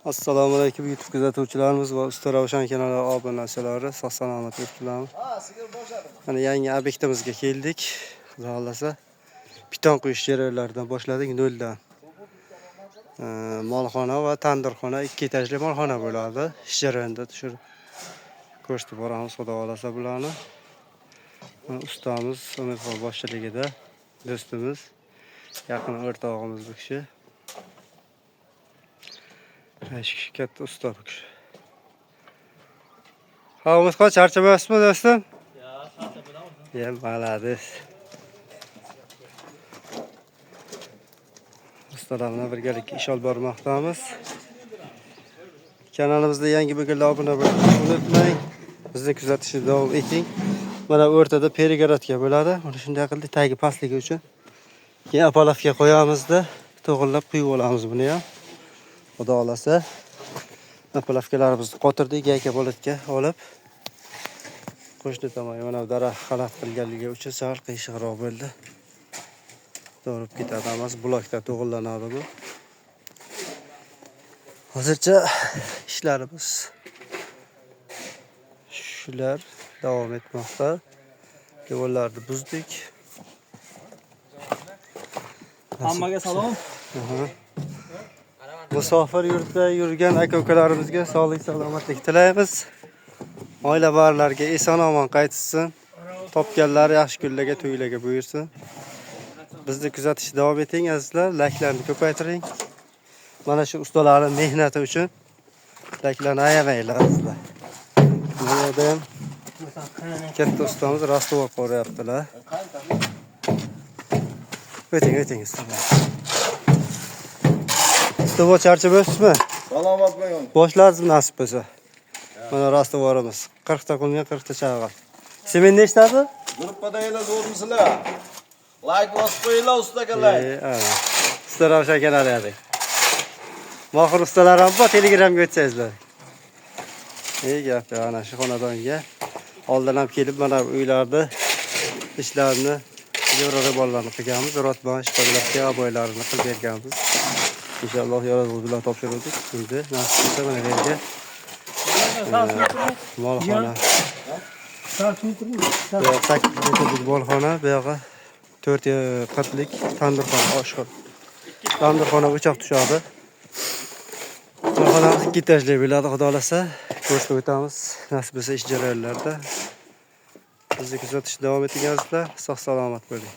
Assalomu alaykum YouTube kuzatuvchilarimiz va Usta Ravshan kanali obunachilari. Sog' salomat yuribsizlarmi? Mana yangi obyektimizga keldik. Xudo xolasa piton quyish jarayonlaridan boshladik noldan. Molxona va tandirxona, 2 etajli molxona bo'ladi. Ish jarayonida tushirib ko'rsatib boramiz xudo xolasa bularni. Ustamiz Umidxon boshchiligida do'stimiz, yaqin o'rtog'imiz bu kishi. Katta usta bu kishi. Ha, Umidxon charchamayapsizmi do'stim? Ya, malades. Ustalar bilan birgalikda ish olib bormoqdamiz. Kanalimizda yangi bo'lganlar obuna bo'lishni unutmang. Bizni kuzatishni davom eting. Mana o'rtada perigorodka bo'ladi. Mana shunday qildik tagi pastligi uchun. Keyin apalafga qo'yamizda, to'g'irlab quyib olamiz buni ham. Xudo xolasa apalafkalarimizni qotirdik, yaka bo'latga olib qo'shni tomon mana bu daraxt xalat qilganligi uchun sal qiyshiqroq bo'ldi. To'g'rib ketadi, emas blokda to'g'irlanadi bu. Hozircha ishlarimiz shular davom etmoqda. Devorlarni buzdik. Hammaga salom. Musofir yurtda yurgan aka-ukalarimizga sog'lik, salomatlik tilaymiz. Oila barlarga eson-omon qaytsin. Topganlar yaxshi kunlarga, to'ylarga buyursin. Bizni kuzatishda davom eting azizlar. Like'larni ko'paytiring. Mana shu ustalarning mehnati uchun like'larni ayamanglar azizlar. Bu yerda ham katta ustamiz rastovor qo'ryaptilar. O'ting ustalar. Ustovo charchamayapsizmi? Salomat bo'ling. Boshlarimiz nasib bo'lsa. Mana rastovorimiz 40 ta qilgan 40 ta chag'al. Semen nechtasi? Gruppadagina zo'rmisizlar? Like bosib qo'yinglar ustaga like. Usta Ravshan kanali hadi. Mohir ustalar ham bor, Telegramga o'tsangizlar. Gap ana shu xonadonga oldin ham kelib mana uylarda ishlarni, yo'rg'a qilganmiz, rotban shpagalakka aboylarini qilib berganmiz. İnşallah yaradığımız bilan topşirdik. Şimdi nasip etsa mana bu yerga molxona. 8 metrlik molxona, bu yoqqa 4 lik tandirxona, oshxona. Tandirxona o'choq tushadi. Molxonamiz 2 etajli bo'ladi, xudo xolasa. Ko'rsatib o'tamiz. Nasib etsa ish jarayonlarida. Bizni kuzatishda davom eting azizlar. Sog' salomat bo'ling.